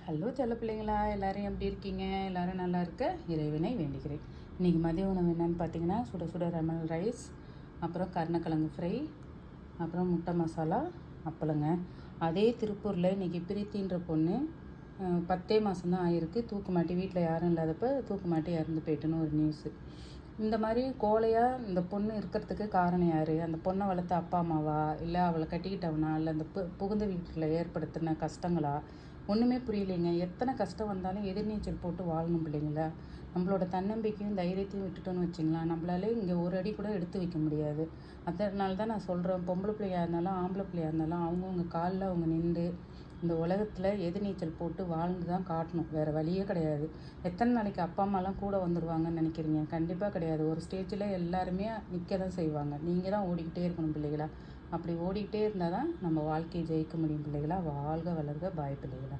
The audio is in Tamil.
ஹலோ செல்ல பிள்ளைங்களா, எல்லோரும் எப்படி இருக்கீங்க? எல்லோரும் நல்லா இருக்க இறைவனை வேண்டுகிறேன். இன்றைக்கி மதிய உணவு என்னென்னு பார்த்தீங்கன்னா, சுட சுட லெமன் ரைஸ், அப்புறம் கருணக்கிழங்கு ஃப்ரை, அப்புறம் முட்டை மசாலா, அப்பளங்க. அதே திருப்பூரில் இன்றைக்கி பிரீத்தின்ற பொண்ணு 10 மாதம்தான் ஆகிருக்கு. தூக்கு மாட்டி வீட்டில் யாரும் இல்லாதப்போ தூக்கு மாட்டி இறந்து போயிட்டுன்னு ஒரு நியூஸு. இந்த மாதிரி கோழையாக இந்த பொண்ணு இருக்கிறதுக்கு காரணம் யார்? அந்த பொண்ணை வளர்த்த அப்பா அம்மாவா, இல்லை அவளை கட்டிக்கிட்டவனா, இல்லை அந்த புகுந்த வீட்டில் ஏற்படுத்தின கஷ்டங்களா? ஒன்றுமே புரியலைங்க. எத்தனை கஷ்டம் வந்தாலும் எதிர்நீச்சல் போட்டு வாழணும் பிள்ளைங்களா. நம்மளோட தன்னம்பிக்கையும் தைரியத்தையும் விட்டுட்டோன்னு வச்சிங்களா, நம்மளாலே இங்கே ஒரு அடி கூட எடுத்து வைக்க முடியாது. அதனால தான் நான் சொல்கிறேன், பொம்பளை பிள்ளையாக இருந்தாலும் ஆம்பளை பிள்ளையாக இருந்தாலும் அவங்கவுங்க காலில் அவங்க நின்று இந்த உலகத்தில் எதிர்நீச்சல் போட்டு வாழ்ந்து தான் காட்டணும். வேறு வழியே கிடையாது. எத்தனை நாளைக்கு அப்பா அம்மாலாம் கூட வந்துடுவாங்கன்னு நினைக்கிறீங்க? கண்டிப்பாக கிடையாது. ஒரு ஸ்டேஜில் எல்லாருமே நிற்க தான் செய்வாங்க. நீங்கள் தான் ஓடிக்கிட்டே இருக்கணும் பிள்ளைகளா. அப்படி ஓடிக்கிட்டே இருந்தால் தான் நம்ம வாழ்க்கையை ஜெயிக்க முடியும் பிள்ளைகளா. வாழ்க வளர்க. பாய் பிள்ளைகளா.